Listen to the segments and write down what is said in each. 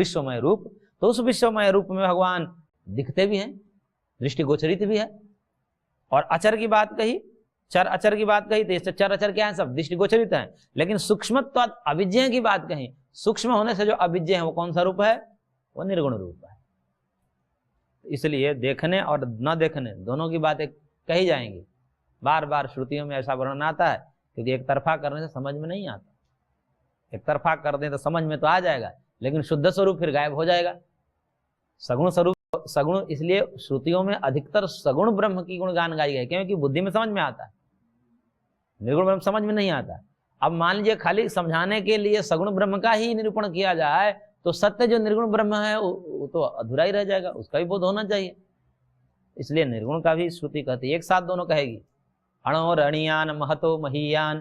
विश्वमय रूप, तो उस विश्वमय रूप में भगवान दिखते भी हैं, दृष्टिगोचरित भी है। और अचर की बात कही, चर अचर की बात कही, तो चर अचर क्या है, सब दृष्टिगोचरित है। लेकिन सूक्ष्मत्वात् अविज्ञेय की बात कही, सूक्ष्म होने से जो अविज्ञेय है वो कौन सा रूप है, वो निर्गुण रूप है। इसलिए देखने और न देखने दोनों की बातें कही जाएंगी। बार बार श्रुतियों में ऐसा वर्णन आता है, क्योंकि एक तरफा करने से समझ में नहीं आता। एक तरफा कर दें तो समझ में तो आ जाएगा, लेकिन शुद्ध स्वरूप फिर गायब हो जाएगा। सगुण स्वरूप, सगुण, इसलिए श्रुतियों में अधिकतर सगुण ब्रह्म की गुणगान गाई गई, क्योंकि बुद्धि में समझ में आता है, निर्गुण ब्रह्म समझ में नहीं आता। अब मान लीजिए खाली समझाने के लिए सगुण ब्रह्म का ही निरूपण किया जाए, तो सत्य जो निर्गुण ब्रह्म है वो तो अधूरा ही रह जाएगा, उसका भी बोध होना चाहिए। इसलिए निर्गुण का भी श्रुति कहती है, एक साथ दोनों कहेगी। अणोर अणियान महतो महीयान,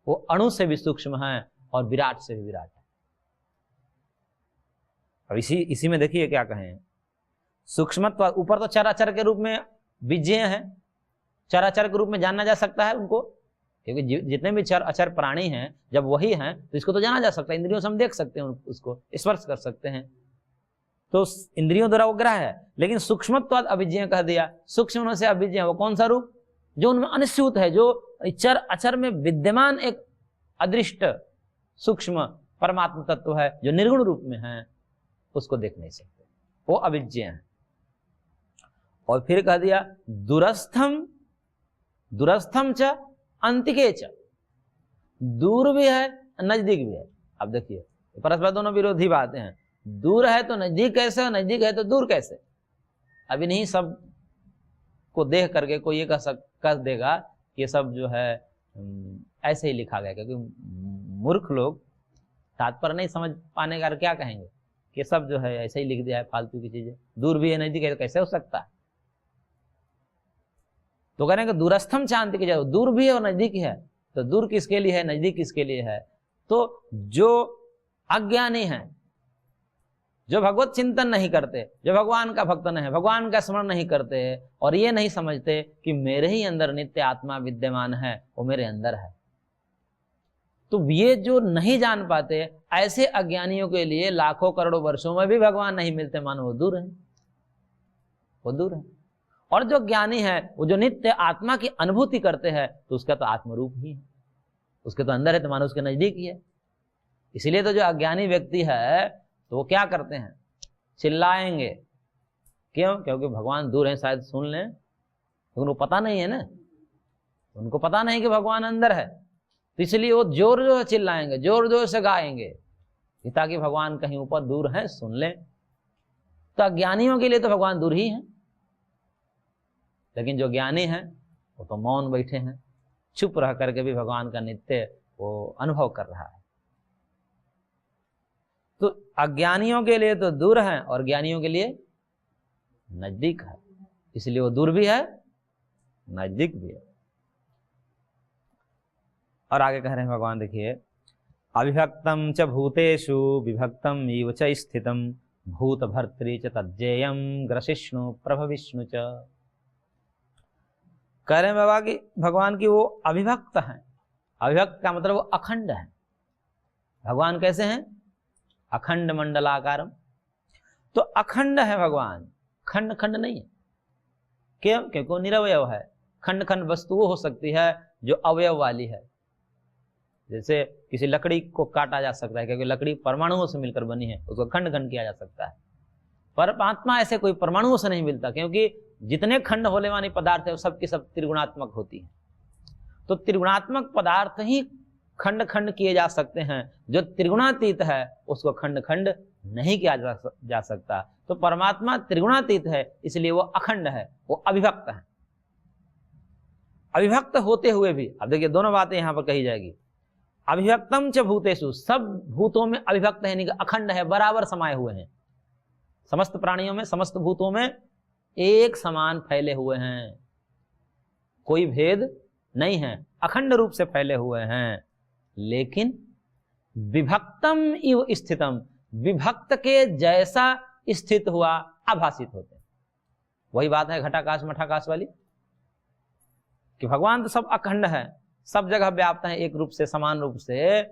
वो अणु से भी सूक्ष्म है और विराट से भी विराट है। अब इसी में देखिए क्या कहें, सूक्ष्मत्व ऊपर तो चराचर के रूप में विज्ञेय है, चराचर के रूप में जाना जा सकता है उनको, क्योंकि जितने भी चर अचर प्राणी हैं जब वही हैं तो इसको तो जाना जा सकता है, इंद्रियों से हम देख सकते हैं, उसको स्पर्श कर सकते हैं, तो इंद्रियों द्वारा वो ग्रह है। लेकिन सूक्ष्मत्वाद अविज्ञेय कह दिया, सूक्ष्म से अविज्ञेय वो कौन सा रूप, जो उनमें अनिश्चित है, जो चर अचर में विद्यमान एक अदृष्ट सूक्ष्म परमात्मा तत्व है, जो निर्गुण रूप में है, उसको देख नहीं सकते, वो अविज्ञेय है। और फिर कह दिया दूरस्थम, दूरस्थम च अंतिके च, दूर भी है नजदीक भी है। अब देखिए परस्पर दोनों विरोधी बातें हैं, दूर है तो नजदीक कैसे, नजदीक है तो दूर कैसे। अभी नहीं सब को देख करके कोई ये कह देगा कि ये सब जो है ऐसे ही लिखा गया, क्योंकि मूर्ख लोग तात्पर्य नहीं समझ पाने का क्या कहेंगे कि सब जो है ऐसे ही लिख दिया है फालतू की चीजें, दूर भी है नजदीक है तो कैसे हो सकता है। तो कह रहे हैं कि दूरस्थम चांद की जगह दूर भी है और नजदीक है, तो दूर किसके लिए है, नजदीक किसके लिए है। तो जो अज्ञानी है, जो भगवत चिंतन नहीं करते, जो भगवान का भक्त नहीं है, भगवान का स्मरण नहीं करते और ये नहीं समझते कि मेरे ही अंदर नित्य आत्मा विद्यमान है, वो मेरे अंदर है, तो ये जो नहीं जान पाते, ऐसे अज्ञानियों के लिए लाखों करोड़ों वर्षों में भी भगवान नहीं मिलते, मानो वो दूर है, वो दूर है। और जो ज्ञानी है, वो जो नित्य आत्मा की अनुभूति करते हैं, तो उसका तो आत्मरूप ही है, उसके तो अंदर है, तो मानो उसके नजदीक ही है। इसलिए तो जो अज्ञानी व्यक्ति है तो वो क्या करते हैं, चिल्लाएंगे, क्यों, क्योंकि भगवान दूर है, शायद सुन लें, लेकिन उनको पता नहीं है ना, उनको पता नहीं कि भगवान अंदर है, तो इसलिए वो जोर जोर चिल्लाएंगे, जोर जोर से गाएंगे, ताकि भगवान कहीं ऊपर दूर है, सुन ले। तो अज्ञानियों के लिए तो भगवान दूर ही है, लेकिन जो ज्ञानी है वो तो मौन बैठे हैं, चुप रह करके भी भगवान का नित्य वो अनुभव कर रहा है। तो अज्ञानियों के लिए तो दूर है और ज्ञानियों के लिए नजदीक है, इसलिए वो दूर भी है नजदीक भी है। और आगे कह रहे हैं भगवान, देखिए अविभक्तम च भूतेषु विभक्तम इव च स्थितम भूत भर्तृ च तज्जेयम ग्रसिष्णु प्रभविष्णु च। कह रहे हैं बाबा कि भगवान की वो अविभक्त है। अविभक्त का मतलब वो अखंड है। भगवान कैसे हैं, अखंड मंडलाकारम, तो अखंड है भगवान, खंड खंड नहीं है। क्यों, क्योंकि वो निरवयव है। खंड खंड वस्तु वो हो सकती है जो अवयव वाली है, जैसे किसी लकड़ी को काटा जा सकता है, क्योंकि लकड़ी परमाणुओं से मिलकर बनी है, उसको खंड खंड किया जा सकता है। परमात्मा ऐसे कोई परमाणुओं से नहीं मिलता, क्योंकि जितने खंड होने वाले पदार्थ है वो सब की सब त्रिगुणात्मक होती है। तो त्रिगुणात्मक पदार्थ ही खंड खंड किए जा सकते हैं, जो त्रिगुणातीत है उसको खंड खंड नहीं किया जा सकता। तो परमात्मा त्रिगुणातीत है, इसलिए वो अखंड है, वो अविभक्त है। अविभक्त होते हुए भी, अब देखिए दोनों बातें यहां पर कही जाएगी। अविभक्तम च भूतेषु, सब भूतों में अविभक्त है, अखंड है, बराबर समाये हुए हैं। समस्त प्राणियों में, समस्त भूतों में एक समान फैले हुए हैं, कोई भेद नहीं है, अखंड रूप से फैले हुए हैं। लेकिन विभक्तम इव स्थितम, विभक्त के जैसा स्थित हुआ आभासित होते हैं। वही बात है घटाकाश मठाकाश वाली, कि भगवान तो सब अखंड है, सब जगह व्याप्त है एक रूप से, समान रूप से,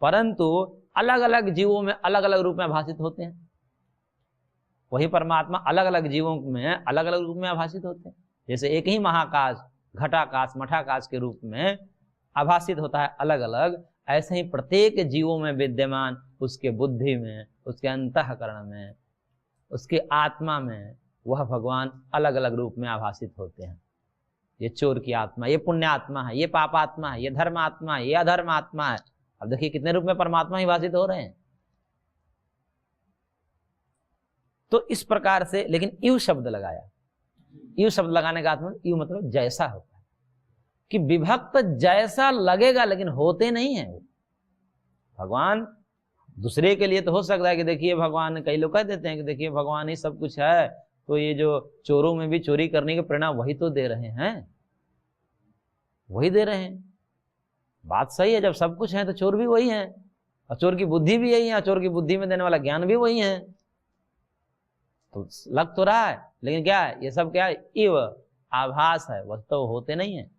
परंतु अलग अलग जीवों में अलग अलग रूप में आभासित होते हैं। वही परमात्मा अलग अलग जीवों में अलग अलग रूप में आभासित होते हैं। जैसे एक ही महाकाश घटाकाश मठाकाश के रूप में आभासित होता है अलग अलग, ऐसे ही प्रत्येक जीवों में विद्यमान उसके बुद्धि में, उसके अंतःकरण में, उसके आत्मा में वह भगवान अलग अलग रूप में आभासित होते हैं। ये चोर की आत्मा, ये पुण्य आत्मा है, ये पाप आत्मा है, ये धर्म आत्मा है, ये अधर्म आत्मा है। अब देखिए कितने रूप में परमात्मा ही भाषित हो रहे हैं। तो इस प्रकार से, लेकिन यू शब्द लगाया, यू शब्द लगाने का अर्थ यू मतलब जैसा होता है कि विभक्त जैसा लगेगा लेकिन होते नहीं है वो। भगवान दूसरे के लिए तो हो सकता है कि देखिए भगवान, कई लोग कह देते हैं कि देखिए भगवान ही सब कुछ है, तो ये जो चोरों में भी चोरी करने के परिणाम वही तो दे रहे हैं, वही दे रहे हैं। बात सही है, जब सब कुछ है तो चोर भी वही है, और चोर की बुद्धि भी यही है, चोर की बुद्धि में देने वाला ज्ञान भी वही है। तो लग तो रहा है, लेकिन क्या है ये सब, क्या है इव आभास है, वह तो होते नहीं है।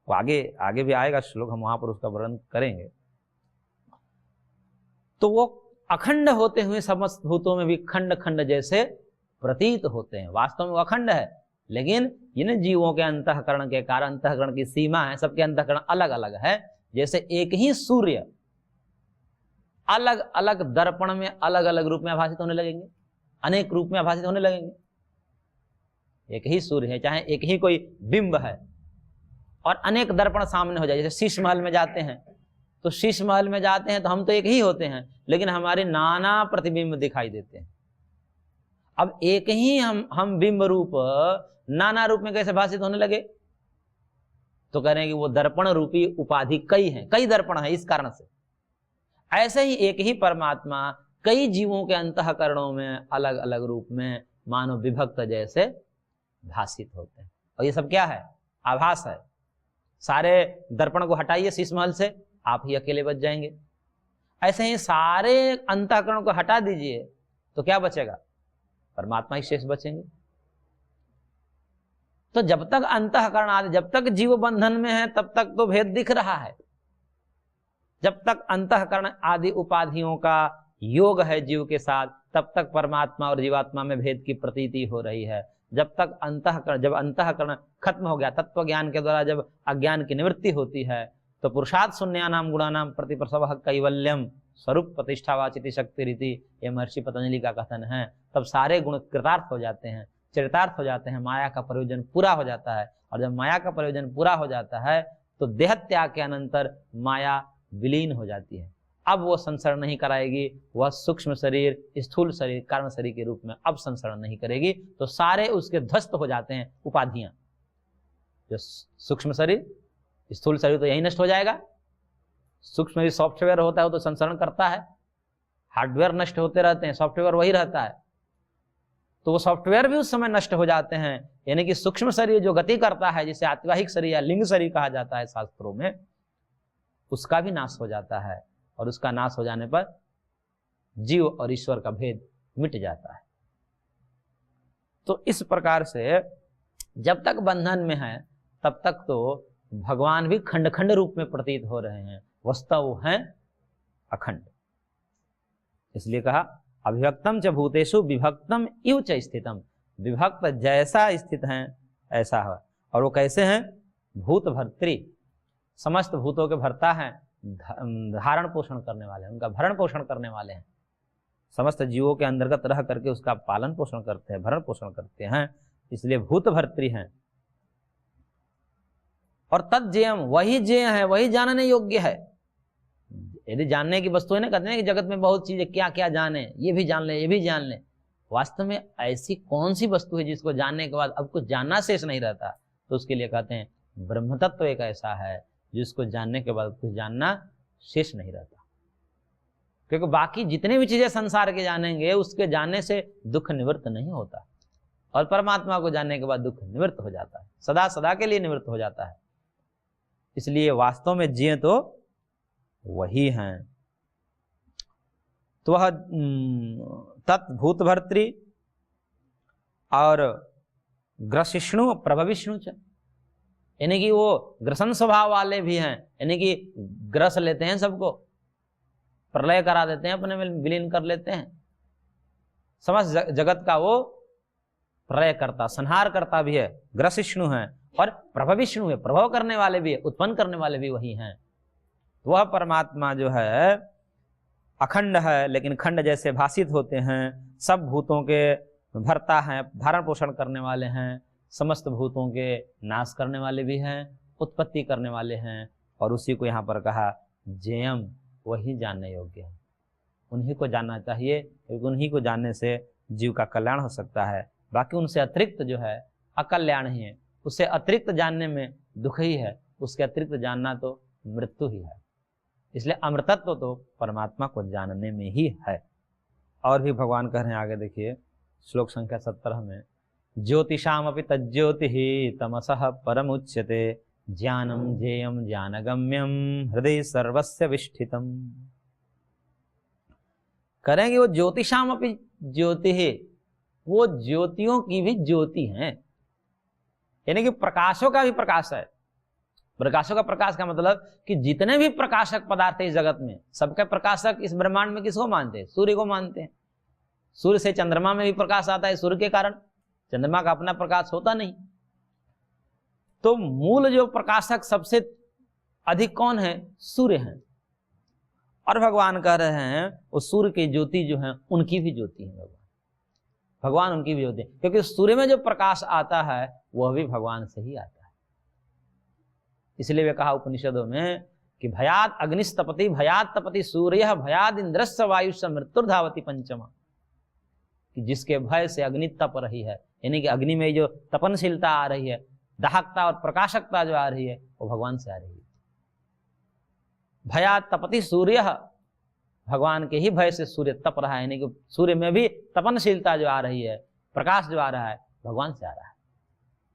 वो आगे भी आएगा श्लोक, हम वहां पर उसका वर्णन करेंगे। तो वो अखंड होते हुए समस्त भूतों में भी खंड खंड जैसे प्रतीत होते हैं। वास्तव में वो अखंड है, लेकिन इन जीवों के अंतःकरण के कारण, अंतःकरण की सीमा है, सबके अंतःकरण अलग अलग है। जैसे एक ही सूर्य अलग अलग दर्पण में अलग अलग रूप में आभासित होने लगेंगे, अनेक रूप में आभासित होने लगेंगे। एक ही सूर्य है, चाहे एक ही कोई बिंब है, और अनेक दर्पण सामने हो जाए। जैसे शीश महल में जाते हैं, तो शीश महल में जाते हैं तो हम तो एक ही होते हैं, लेकिन हमारे नाना प्रतिबिंब दिखाई देते हैं। अब एक ही हम बिंब रूप नाना रूप में कैसे भाषित होने लगे? तो कह रहे हैं कि वो दर्पण रूपी उपाधि कई हैं, कई दर्पण है, इस कारण से। ऐसे ही एक ही परमात्मा कई जीवों के अंतःकरणों में अलग अलग रूप में मानव विभक्त जैसे भाषित होते हैं। और ये सब क्या है? आभास है। सारे दर्पण को हटाइए शीश महल से, आप ही अकेले बच जाएंगे। ऐसे ही सारे अंतःकरण को हटा दीजिए तो क्या बचेगा? परमात्मा ही शेष बचेंगे। तो जब तक अंतःकरण आदि, जब तक जीव बंधन में है तब तक तो भेद दिख रहा है। जब तक अंतःकरण आदि उपाधियों का योग है जीव के साथ, तब तक परमात्मा और जीवात्मा में भेद की प्रतीति हो रही है। जब तक अंतःकरण, जब अंतःकरण खत्म हो गया, तत्व ज्ञान के द्वारा जब अज्ञान की निवृत्ति होती है, तो पुरुषार्थ शून्यानाम गुणानाम प्रतिप्रसवः कैवल्यम स्वरूप प्रतिष्ठावाचिति शक्ति रीति, ये महर्षि पतंजलि का कथन है। तब सारे गुण कृतार्थ हो जाते हैं, चरितार्थ हो जाते हैं, माया का प्रयोजन पूरा हो जाता है। और जब माया का प्रयोजन पूरा हो जाता है तो देह त्याग के अनंतर माया विलीन हो जाती है। अब वो संसरण नहीं कराएगी, वह सूक्ष्म शरीर, स्थूल शरीर, कारण शरीर के रूप में अब संसरण नहीं करेगी। तो सारे उसके ध्वस्त हो जाते हैं उपाधियां। जो सूक्ष्म शरीर, स्थूल शरीर तो यही नष्ट हो जाएगा। सूक्ष्म शरीर सॉफ्टवेयर होता है, वो तो संसरण करता है। हार्डवेयर नष्ट होते रहते हैं, सॉफ्टवेयर वही रहता है। तो वो सॉफ्टवेयर भी उस समय नष्ट हो जाते हैं। यानी कि सूक्ष्म शरीर जो गति करता है, जिसे आतिवाहिक शरीर या लिंग शरीर कहा जाता है शास्त्रों में, उसका भी नाश हो जाता है। और उसका नाश हो जाने पर जीव और ईश्वर का भेद मिट जाता है। तो इस प्रकार से जब तक बंधन में है तब तक तो भगवान भी खंड खंड रूप में प्रतीत हो रहे हैं, वस्तु वो हैं अखंड। इसलिए कहा अभिभक्तम च भूतेषु विभक्तम इव च स्थितम, विभक्त जैसा स्थित हैं ऐसा है। और वो कैसे हैं? भूत भर्त्री, समस्त भूतों के भर्ता हैं, धारण पोषण करने वाले हैं, उनका भरण पोषण करने वाले हैं। समस्त जीवों के अंतर्गत रह करके उसका पालन पोषण करते हैं, भरण पोषण करते हैं, इसलिए भूत भर्त्री हैं। और तज्जेयम, वही जेय है, वही जानने योग्य है। यदि जानने की वस्तु है ना, कहते हैं कि जगत में बहुत चीजें, क्या क्या जाने, ये भी जान ले, ये भी जान ले। वास्तव में ऐसी कौन सी वस्तु है जिसको जानने के बाद अब कुछ जानना शेष नहीं रहता? तो उसके लिए कहते हैं ब्रह्म तत्व एक ऐसा है जिसको जानने के बाद कुछ जानना शेष नहीं रहता। क्योंकि बाकी जितने भी चीजें संसार के जानेंगे, उसके जानने से दुख निवृत्त नहीं होता, और परमात्मा को जानने के बाद दुख निवृत्त हो जाता है, सदा सदा के लिए निवृत्त हो जाता है। इसलिए वास्तव में जिए तो वही हैं। तो वह तत्भूत भर्त्री और ग्रसिष्णु प्रभविष्णु च, यानी कि वो ग्रसन स्वभाव वाले भी हैं, यानी कि ग्रस लेते हैं सबको, प्रलय करा देते हैं, अपने में विलीन कर लेते हैं। समस्त जगत का वो प्रलय करता, संहार करता भी है, ग्रसिष्णु है और प्रभविष्णु है, प्रभाव करने वाले भी है, उत्पन्न करने वाले भी वही हैं। वह परमात्मा जो है अखंड है, लेकिन खंड जैसे भाषित होते हैं, सब भूतों के भरता है, धारण पोषण करने वाले हैं, समस्त भूतों के नाश करने वाले भी हैं, उत्पत्ति करने वाले हैं। और उसी को यहाँ पर कहा जेयम, वही जानने योग्य है, उन्हीं को जानना चाहिए, क्योंकि उन्हीं को जानने से जीव का कल्याण हो सकता है। बाकी उनसे अतिरिक्त जो है अकल्याण ही है, उससे अतिरिक्त जानने में दुख ही है, उसके अतिरिक्त जानना तो मृत्यु ही है। इसलिए अमृतत्व तो परमात्मा को जानने में ही है। और भी भगवान कह रहे हैं आगे, देखिए श्लोक संख्या 17 में, ज्योतिषामपि तज्ज्योतिः तमसः परमुच्यते ज्ञानम जेयम ज्ञानगम्यम हृदय सर्वस्य विष्ठितम। करेंगे वो ज्योतिषामपि ज्योति है, वो ज्योतियों की भी ज्योति है, यानी कि प्रकाशों का भी प्रकाश है। प्रकाशों का प्रकाश का मतलब कि जितने भी प्रकाशक पदार्थ है इस जगत में, सबके प्रकाशक इस ब्रह्मांड में किसको मानते हैं? सूर्य को मानते हैं। सूर्य से चंद्रमा में भी प्रकाश आता है, सूर्य के कारण, चंद्रमा का अपना प्रकाश होता नहीं। तो मूल जो प्रकाशक सबसे अधिक कौन है? सूर्य है। और भगवान कह रहे हैं वो सूर्य की ज्योति जो है उनकी भी ज्योति है, भगवान उनकी भी ज्योति है, क्योंकि सूर्य में जो प्रकाश आता है वह भी भगवान से ही आता है। इसलिए वे कहा उपनिषदों में कि भयात अग्निस्तपति भयात तपति सूर्य भयाद इंद्रस्य वायुष्य मृत्युर्धावति पंचमा, कि जिसके भय से अग्नि तप रही है, यानी कि अग्नि में जो तपनशीलता आ रही है, दाहकता और प्रकाशकता जो आ रही है, वो भगवान से आ रही है। भयात तपति सूर्य, भगवान के ही भय से सूर्य तप रहा है, यानी कि सूर्य में भी तपनशीलता जो आ रही है, प्रकाश जो आ रहा है, भगवान से आ रहा है।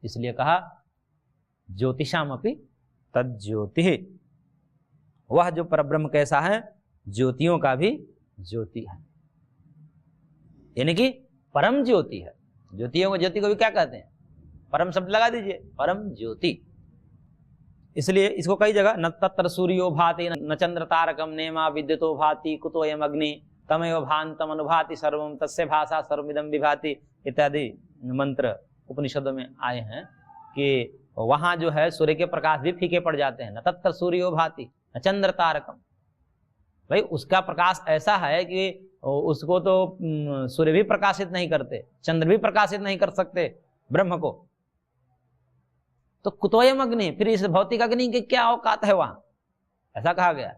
इसलिए कहा ज्योतिषामपि तज्ज्योति, वह जो परब्रह्म कैसा है? ज्योतियों का भी ज्योति है, यानी कि परम ज्योति है। ज्योतियों को, ज्योति को भी क्या कहते हैं? परम शब्द लगा दीजिए, परम ज्योति। इसलिए इसको कई जगह न तत्र सूर्यो भाति न चंद्र तारकम नेमा विद्युतो भाति कुतोयम अग्नि तमेव भान्तम अनुभाति सर्वम तस्य भाषा सर्वमिदं विभाति इत्यादि मंत्र उपनिषदों में आए हैं कि वहां जो है सूर्य के प्रकाश भी फीके पड़ जाते हैं। न तत्र सूर्यो भाति न चंद्र तारकम, भाई उसका प्रकाश ऐसा है कि उसको तो सूर्य भी प्रकाशित नहीं करते, चंद्र भी प्रकाशित नहीं कर सकते ब्रह्म को। तो कुतोयम अग्नि, फिर इस भौतिक अग्नि की क्या औकात है वहां? ऐसा कहा गया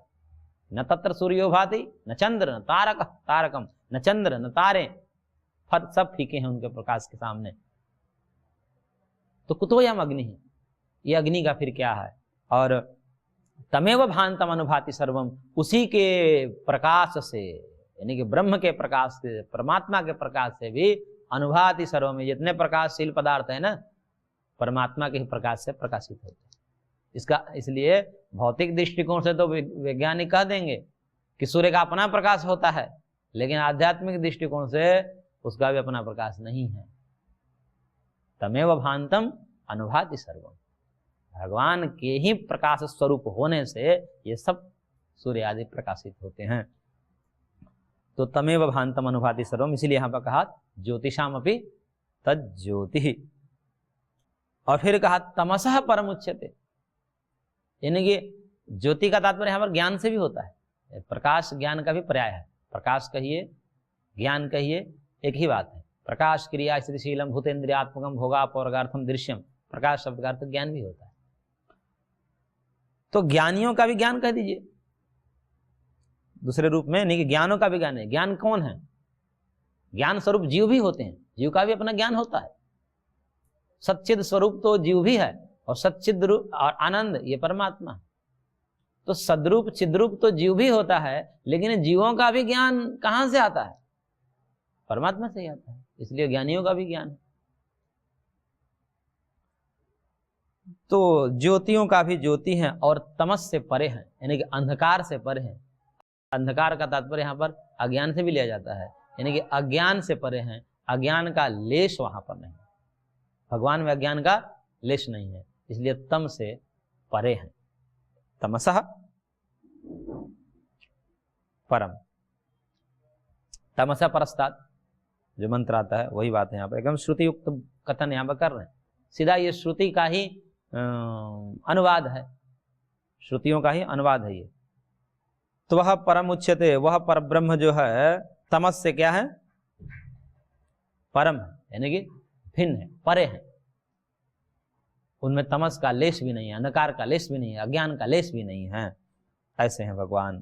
न तत्र सूर्यो भाति न चंद्र न तारकम, न चंद्र न तारे, सब फीके हैं उनके प्रकाश के सामने। तो कुतोयम अग्नि, ये अग्नि का फिर क्या है? और तमेव भान्तम अनुभाति सर्वम, उसी के प्रकाश से, यानी कि ब्रह्म के प्रकाश से, परमात्मा के प्रकाश से भी अनुभाति सर्वम, जितने प्रकाशशील पदार्थ है ना, परमात्मा के ही प्रकाश से प्रकाशित होते हैं। इसका इसलिए भौतिक दृष्टिकोण से तो वैज्ञानिक कह देंगे कि सूर्य का अपना प्रकाश होता है, लेकिन आध्यात्मिक दृष्टिकोण से उसका भी अपना प्रकाश नहीं है। तमेव भान्तम अनुभाति सर्वम, भगवान के ही प्रकाश स्वरूप होने से ये सब सूर्य आदि प्रकाशित होते हैं। तो तमेव भान्तम अनुभाति सर्वम, इसीलिए यहां पर कहा ज्योतिषामपि तज्ज्योति। और फिर कहा तमसः परमुच्यते, यानी कि ज्योति का तात्पर्य यहाँ पर ज्ञान से भी होता है। प्रकाश ज्ञान का भी पर्याय है, प्रकाश कहिए ज्ञान कहिए एक ही बात है। प्रकाश क्रिया स्थितिशीलम भूतेन्द्रियात्मकम भोगापवर्गार्थम दृश्यम, प्रकाश शब्द का अर्थ ज्ञान भी होता है। तो ज्ञानियों का भी ज्ञान कह दीजिए दूसरे रूप में, नहीं कि ज्ञानों का भी ज्ञान है। ज्ञान कौन है? ज्ञान स्वरूप जीव भी होते हैं, जीव का भी अपना ज्ञान होता है। सच्चिद स्वरूप तो जीव भी है, और सच्चिद रूप और आनंद ये परमात्मा। तो सद्रूप चिद्रूप तो जीव भी होता है, लेकिन जीवों का भी ज्ञान कहां से आता है? परमात्मा से ही आता है। इसलिए ज्ञानियों का भी ज्ञान है। तो ज्योतियों का भी ज्योति है और तमस से परे है, यानी कि अंधकार से परे है। अंधकार का तात्पर्य यहाँ पर अज्ञान से भी लिया जाता है, यानी कि अज्ञान से परे हैं, अज्ञान का लेश वहां पर नहीं। भगवान में अज्ञान का लेश नहीं है, इसलिए तम से परे हैं। तमसः परम। तमसा परस्तात् जो मंत्र आता है वही बात है यहाँ पर, एकदम श्रुति युक्त कथन यहाँ पर कर रहे हैं। सीधा ये श्रुति का ही अनुवाद है, श्रुतियों का ही अनुवाद है ये। तो वह परम उच्यते, वह पर ब्रह्म जो है तमस से क्या है, परम है, यानी कि भिन्न है, परे है। उनमें तमस का लेश भी नहीं है, अंधकार का लेश भी नहीं है, अज्ञान का लेश भी नहीं है। ऐसे हैं भगवान।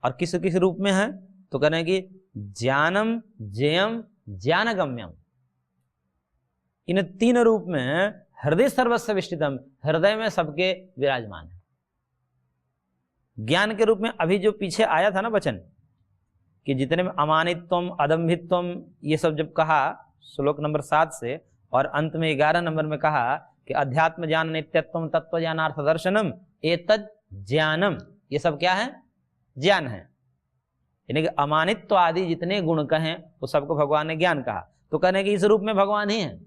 और किस किस रूप में है, तो कहने कि ज्ञानम ज्ञेयम ज्ञानगम्यम, इन तीन रूप में हृदय सर्वस्व विष्टितम, हृदय में सबके विराजमान है। ज्ञान के रूप में अभी जो पीछे आया था ना वचन कि जितने में अमानित्वम अदम्भित्वम ये सब जब कहा श्लोक नंबर 7 से, और अंत में 11 नंबर में कहा कि अध्यात्म ज्ञान नित्यत्वम तत्व ज्ञानार्थ दर्शनम एतद ज्ञानम, ये सब क्या है, ज्ञान है। यानी कि अमानित्व आदि जितने गुण कहें वो सबको भगवान ने ज्ञान कहा। तो कहने कि इस रूप में भगवान ही है।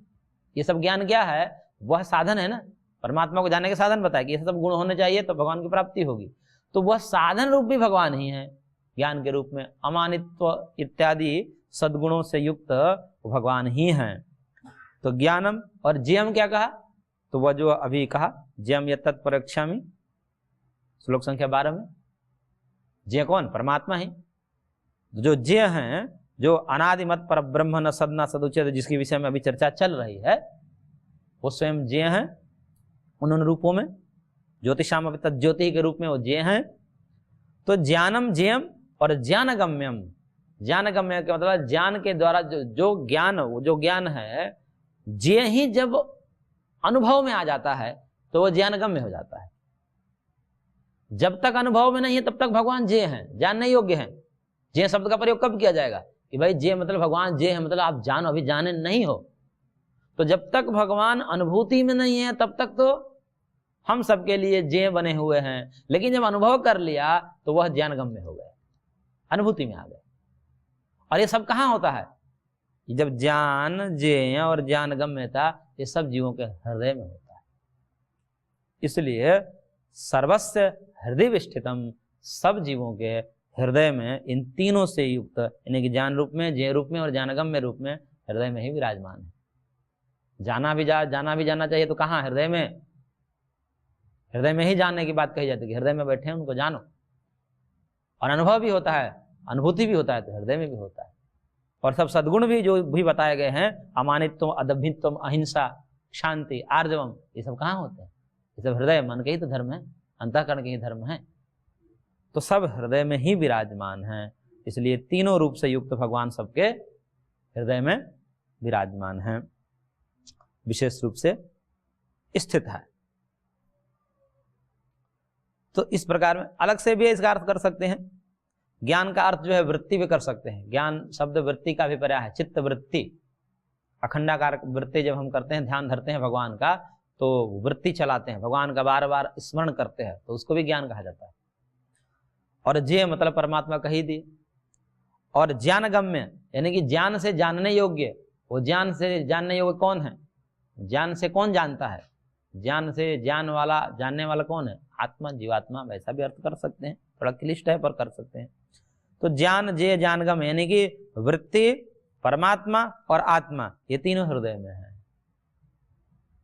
ये सब ज्ञान क्या है, वह साधन है ना, परमात्मा को जानने के साधन बताया कि ये सब गुण होने चाहिए तो भगवान की प्राप्ति होगी। तो वह साधन रूप भी भगवान ही है, ज्ञान के रूप में अमानित्व इत्यादि सद्गुणों से युक्त भगवान ही हैं। तो ज्ञानम और ज्ञेयम क्या कहा, तो वह जो अभी कहा ज्ञेयम यत्तत् परीक्षामि श्लोक संख्या 12 में। ज्ञेय कौन, परमात्मा ही। जो ज्ञेय हैं, जो अनादिमत पर ब्रह्म न सद न सदुच्यते, जिसके विषय में अभी चर्चा चल रही है, वो स्वयं ज्ञेय हैं उन रूपों में। ज्योतिषाम अभी तक ज्योति के रूप में वो ज्ञेय हैं। तो ज्ञानम ज्ञेयम और ज्ञानगम्यम, ज्ञानगम्य का मतलब ज्ञान के द्वारा जो ज्ञान, वो जो ज्ञान है, ज्ञेय ही जब अनुभव में आ जाता है तो वो ज्ञानगम्य हो जाता है। जब तक अनुभव में नहीं है तब तक भगवान ज्ञेय हैं, जानने योग्य हैं। ज्ञेय शब्द का प्रयोग कब किया जाएगा कि भाई ज्ञेय मतलब भगवान ज्ञेय है, मतलब आप जानो, अभी जाने नहीं हो। तो जब तक भगवान अनुभूति में नहीं है तब तक तो हम सबके लिए ज्ञेय बने हुए हैं, लेकिन जब अनुभव कर लिया तो वह ज्ञानगम्य हो गए, अनुभूति में आ गए। और ये सब कहाँ होता है, जब ज्ञान ज्ञेय और ज्ञानगम्यता ये सब जीवों के हृदय में होता है। इसलिए सर्वस्व हृदय विष्ठितम, सब जीवों के हृदय में इन तीनों से युक्त, यानी कि ज्ञान रूप में, ज्ञेय रूप में और ज्ञानगम्य रूप में हृदय में ही विराजमान है। जाना भी जाना चाहिए तो कहाँ, हृदय में। हृदय में ही जानने की बात कही जाती है कि हृदय में बैठे हैं उनको जानो। और अनुभव भी होता है, अनुभूति भी होता है तो हृदय में भी होता है। और सब सद्गुण भी जो भी बताए गए हैं, अमानित्वम अदम्भित्वम अहिंसा शांति आर्जवम, ये सब कहाँ होते हैं, ये सब हृदय मन के ही तो धर्म है, अंतःकरण के ही धर्म है। तो सब हृदय में ही विराजमान हैं। इसलिए तीनों रूप से युक्त भगवान सबके हृदय में विराजमान हैं, विशेष रूप से स्थित है। तो इस प्रकार में अलग से भी इसका अर्थ कर सकते हैं। ज्ञान का अर्थ जो है वृत्ति भी कर सकते हैं। ज्ञान शब्द वृत्ति का भी पर्याय है, चित्त वृत्ति। अखंडाकार वृत्ति जब हम करते हैं, ध्यान धरते हैं भगवान का, तो वृत्ति चलाते हैं, भगवान का बार बार स्मरण करते हैं, तो उसको भी ज्ञान कहा जाता है। और ज्ञेय मतलब परमात्मा कही दी। और ज्ञानगम्य यानी कि ज्ञान से जानने योग्य, वो ज्ञान से जानने योग्य कौन है, ज्ञान से कौन जानता है, ज्ञान से ज्ञान वाला, जानने वाला कौन है, आत्मा, जीवात्मा, वैसा भी अर्थ कर सकते हैं, थोड़ा क्लिष्ट है पर कर सकते हैं। तो ज्ञान ज्ञेय ज्ञानगम यानी कि वृत्ति, परमात्मा और आत्मा, ये तीनों हृदय में है।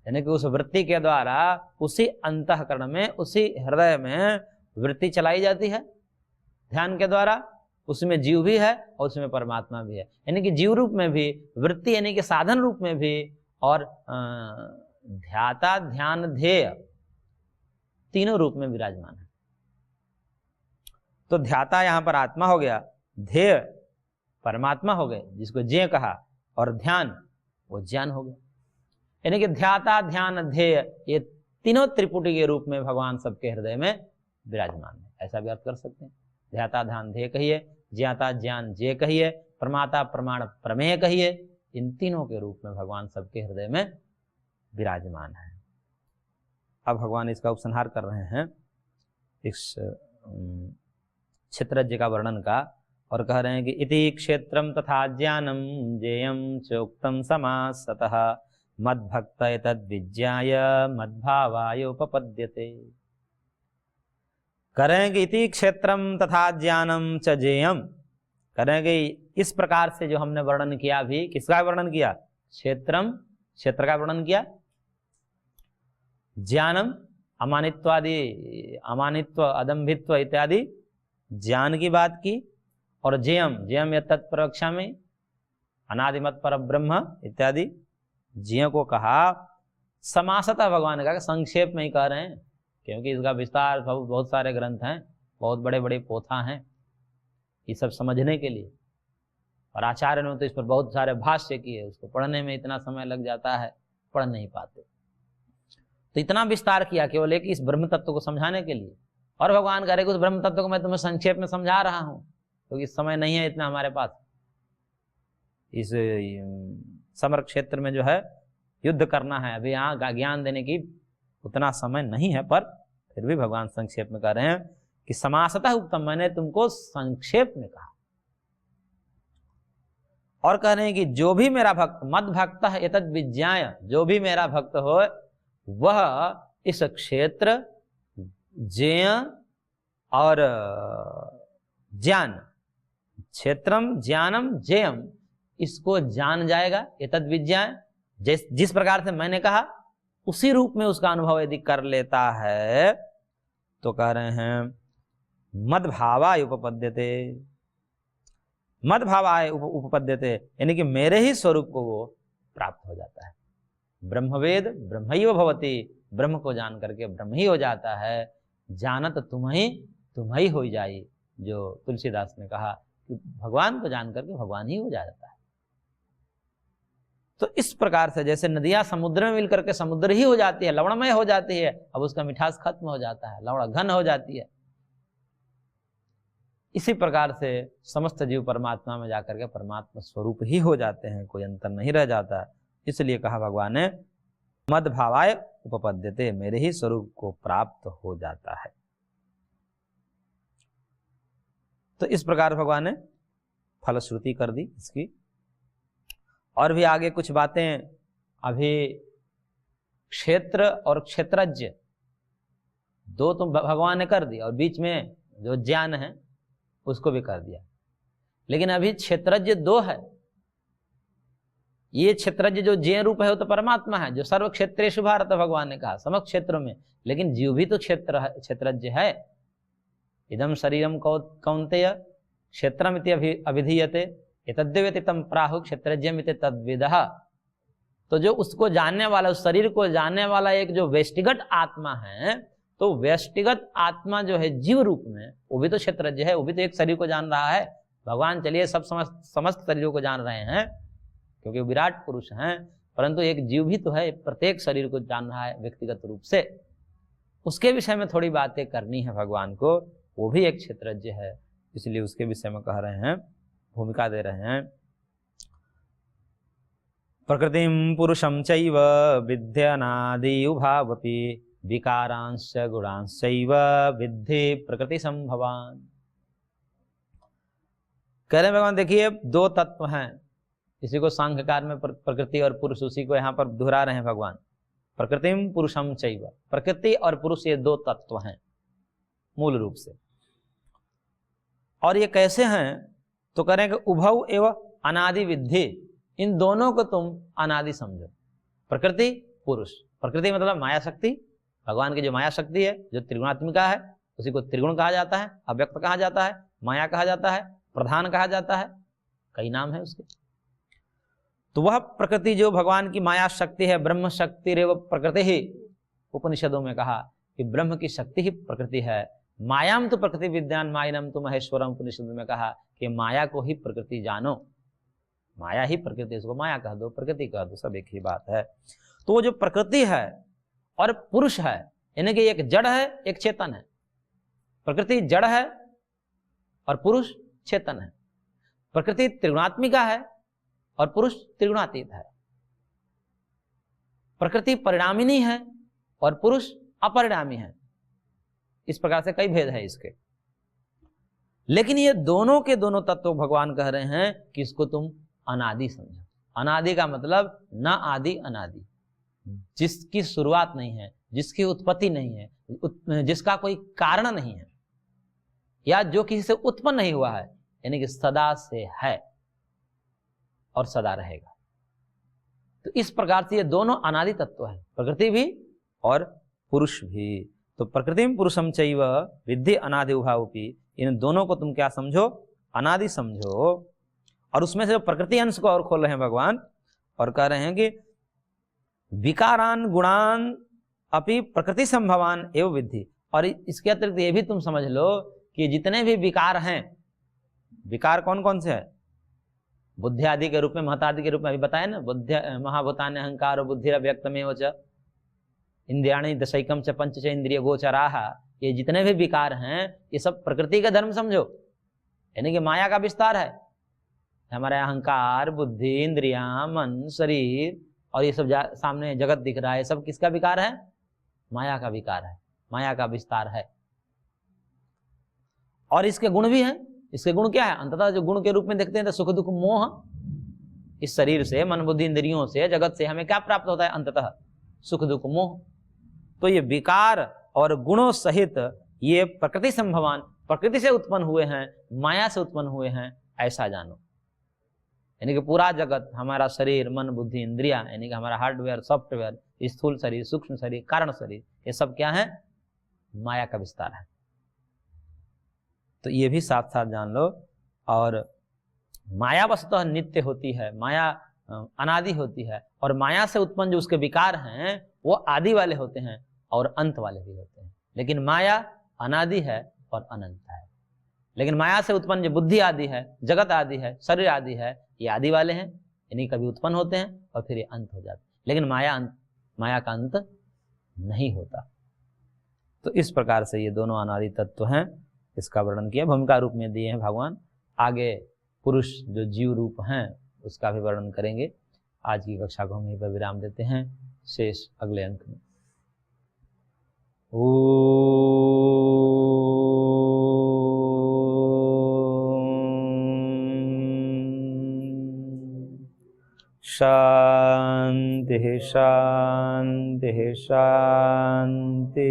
यानी कि उस वृत्ति के द्वारा उसी अंतःकरण में, उसी हृदय में वृत्ति चलाई जाती है ध्यान के द्वारा। उसमें जीव भी है और उसमें परमात्मा भी है। यानी कि जीव रूप में भी, वृत्ति यानी कि साधन रूप में भी, और ध्याता ध्यान ध्येय तीनों रूप में विराजमान है। तो ध्याता यहां पर आत्मा हो गया, ध्येय परमात्मा हो गए जिसको ज्ञेय कहा, और ध्यान वो ज्ञान हो गया। यानी कि ध्याता ध्यान ध्येय ये तीनों त्रिपुटी के रूप में भगवान सबके हृदय में विराजमान है, ऐसा भी अर्थ कर सकते हैं। ध्याता ध्यान ध्येय कहिए, ज्ञाता ज्ञान ज्ञेय कहिए, प्रमाता प्रमाण प्रमेय कहिए, इन तीनों के रूप में भगवान सबके हृदय में विराजमान है। अब भगवान इसका उपसंहार कर रहे हैं इस क्षेत्रज्ञ का वर्णन का, और कह रहे हैं कि इति क्षेत्रम तथा ज्ञानम ज्ञेयम चोक्तम समासतः मद्भक्त एतद् विज्ञाय मद्भावाय उपपद्यते। करेंगे इति क्षेत्रम तथा ज्ञानम च जेयम, करेंगे इस प्रकार से जो हमने वर्णन किया, अभी किसका वर्णन किया, क्षेत्रम, क्षेत्र का वर्णन किया, ज्ञानम अमानित्वादि, अमानित्व अदम्भित्व इत्यादि ज्ञान की बात की, और जेयम, जेयम यत् तत्परक्षा में अनादिमत पर ब्रह्म इत्यादि जियों को कहा। समासतः भगवान का संक्षेप में ही कह रहे हैं, क्योंकि इसका विस्तार बहुत सारे ग्रंथ हैं, बहुत बड़े बड़े पोथा हैं ये सब समझने के लिए, और आचार्य ने तो इस पर बहुत सारे भाष्य किए, उसको पढ़ने में इतना समय लग जाता है, पढ़ नहीं पाते। तो इतना विस्तार किया केवल एक इस ब्रह्म तत्व को समझाने के लिए, और भगवान कह रहे कि उस ब्रह्म तत्व को मैं तुम्हें संक्षेप में समझा रहा हूं, क्योंकि समय नहीं है इतना हमारे पास, इस समर क्षेत्र में जो है युद्ध करना है, अभी यहाँ ज्ञान देने की उतना समय नहीं है, पर फिर भी भगवान संक्षेप में कह रहे हैं कि समासतः उत्तम, मैंने तुमको संक्षेप में कहा। और कह रहे हैं कि जो भी मेरा भक्त, मद भक्त एतद् विज्ञाय, जो भी मेरा भक्त हो वह इस क्षेत्र, ज्ञेय और ज्ञान, क्षेत्रम ज्ञानम ज्ञेयम, इसको जान जाएगा। एतद् विज्ञाय, जिस प्रकार से मैंने कहा उसी रूप में उसका अनुभव यदि कर लेता है तो कह रहे हैं मद्भावाय उपपद्यते, मद्भावाय उपपद्यते, यानी कि मेरे ही स्वरूप को वो प्राप्त हो जाता है। ब्रह्मवेद ब्रह्मैव भवति, ब्रह्म को जान करके ब्रह्म ही हो जाता है। जानत तुम ही हो जाई, जो तुलसीदास ने कहा कि भगवान को जान करके भगवान ही हो जाता है। तो इस प्रकार से जैसे नदियां समुद्र में मिलकर के समुद्र ही हो जाती है, लवणमय हो जाती है, अब उसका मिठास खत्म हो जाता है, लवण घन हो जाती है। इसी प्रकार से समस्त जीव परमात्मा में जाकर के परमात्मा स्वरूप ही हो जाते हैं, कोई अंतर नहीं रह जाता। इसलिए कहा भगवान ने मद्भावाय उपपद्यते, मेरे ही स्वरूप को प्राप्त हो जाता है। तो इस प्रकार भगवान ने फलश्रुति कर दी इसकी। और भी आगे कुछ बातें, अभी क्षेत्र और क्षेत्रज्ञ दो तो भगवान ने कर दी, और बीच में जो ज्ञान है उसको भी कर दिया, लेकिन अभी क्षेत्रज्ञ दो है। ये क्षेत्रज्ञ जो ज्ञेय रूप है वो तो परमात्मा है, जो सर्व क्षेत्रेषु भारत भगवान ने कहा, समस्त क्षेत्रों में, लेकिन जीव भी तो क्षेत्रज्ञ है। इदम शरीरम कौन्तेय क्षेत्रमिति अभिधीयते एतद्देवेति तम प्राहु क्षेत्रज्ञमिति तद्विदः। तो जो उसको जानने वाला, उस शरीर को जानने वाला एक जो व्यष्टिगत आत्मा है, तो व्यष्टिगत आत्मा जो है जीव रूप में, वो भी तो क्षेत्रज्ञ है, वो भी तो एक शरीर को जान रहा है। भगवान चलिए सब समस्त शरीरों को जान रहे हैं क्योंकि विराट पुरुष हैं, परंतु एक जीव भी तो है, प्रत्येक शरीर को जान रहा है व्यक्तिगत रूप से। उसके विषय में थोड़ी बातें करनी है भगवान को, वो भी एक क्षेत्रज्ञ है, इसलिए उसके विषय में कह रहे हैं, भूमिका दे रहे हैं। प्रकृतिम पुरुषम चैव विद्यनादि उभावपि विकारांश गुणांशैव विद्धि प्रकृति संभवान। कह रहे हैं भगवान देखिए दो तत्व हैं, इसी को सांख्यकार में प्रकृति और पुरुष, उसी को यहाँ पर दोहरा रहे हैं भगवान। प्रकृतिम पुरुषम चैव, प्रकृति और पुरुष ये दो तत्व हैं मूल रूप से। और ये कैसे हैं तो कह रहे हैं कि उभव एवं अनादि विद्धि, इन दोनों को तुम अनादि समझो। प्रकृति पुरुष, प्रकृति मतलब माया शक्ति, भगवान की जो माया शक्ति है, जो त्रिगुणात्मिका है, उसी को त्रिगुण कहा जाता है, अव्यक्त कहा जाता है, माया कहा जाता है, प्रधान कहा जाता है, कई नाम है उसके। तो वह प्रकृति जो भगवान की माया शक्ति है, ब्रह्म शक्ति रेव प्रकृति ही, उपनिषदों में कहा कि ब्रह्म की शक्ति ही प्रकृति है। मायाम तो प्रकृति विद्यान मायनम तो महेश्वरम, उपनिषद में कहा कि माया को ही प्रकृति जानो, माया ही प्रकृति, इसको माया कह दो, प्रकृति कह दो, सब एक ही बात है। तो वो जो प्रकृति है और पुरुष है, यानी कि एक जड़ है एक चेतन है। प्रकृति जड़ है और पुरुष चेतन है। प्रकृति त्रिगुणात्मिका है और पुरुष त्रिगुणातीत है। प्रकृति परिणामिनी है और पुरुष अपरिणामी है। इस प्रकार से कई भेद है इसके, लेकिन ये दोनों के दोनों तत्व भगवान कह रहे हैं कि इसको तुम अनादि समझो। अनादि का मतलब न आदि अनादि, जिसकी शुरुआत नहीं है, जिसकी उत्पत्ति नहीं है, जिसका कोई कारण नहीं है, या जो किसी से उत्पन्न नहीं हुआ है, यानी कि सदा से है और सदा रहेगा। तो इस प्रकार से ये दोनों अनादि तत्व है, प्रकृति भी और पुरुष भी। तो प्रकृति में पुरुषम चैव विद्धि अनादि उभावपि, इन दोनों को तुम क्या समझो, अनादि समझो। और उसमें से जो प्रकृति अंश को और खोल रहे हैं भगवान और कह रहे हैं कि विकारान गुणान अपि प्रकृति संभवान एवं विद्धि। और इसके अतिरिक्त ये भी तुम समझ लो कि जितने भी विकार हैं, विकार कौन कौन से हैं, बुद्धि आदि के रूप में, महत आदि के रूप में अभी बताया ना, बुद्धि महाभूतान्य अहंकार बुद्धि व्यक्तमेव च इंद्रियाणि दशैकम च पंच च इंद्रिय गोचराः, ये जितने भी विकार हैं ये सब प्रकृति का धर्म समझो, यानी कि माया का विस्तार है। हमारे अहंकार बुद्धि इंद्रियां मन शरीर और ये सब सामने जगत दिख रहा है, सब किसका विकार है, माया का विकार है, माया का विस्तार है। और इसके गुण भी हैं, इसके गुण क्या है, अंततः जो गुण के रूप में देखते हैं तो सुख दुख मोह, इस शरीर से मन बुद्धि इंद्रियों से जगत से हमें क्या प्राप्त होता है, अंततः सुख दुख मोह। तो ये विकार और गुणों सहित ये प्रकृति संभवान, प्रकृति से उत्पन्न हुए हैं, माया से उत्पन्न हुए हैं, ऐसा जानो। यानी कि पूरा जगत, हमारा शरीर मन बुद्धि इंद्रिया, यानी कि हमारा हार्डवेयर सॉफ्टवेयर, स्थूल शरीर सूक्ष्म शरीर कारण शरीर, ये सब क्या है, माया का विस्तार है। तो ये भी साथ साथ जान लो। और माया वस्तुतः नित्य होती है, माया अनादि होती है, और माया से उत्पन्न जो उसके विकार हैं वो आदि वाले होते हैं और अंत वाले भी होते हैं। लेकिन माया अनादि है और अनंत है। लेकिन माया से उत्पन्न जो बुद्धि आदि है, जगत आदि है, शरीर आदि है, ये आदि वाले हैं, यानी कभी उत्पन्न होते हैं और फिर ये अंत हो जाते हैं। लेकिन माया का अंत नहीं होता। तो इस प्रकार से ये दोनों अनादि तत्व हैं, इसका वर्णन किया, भूमिका रूप में दिए हैं भगवान। आगे पुरुष जो जीव रूप हैं उसका भी वर्णन करेंगे। आज की कक्षा को हम यहीं पर विराम देते हैं, शेष अगले अंक में। शांति शांति शांति।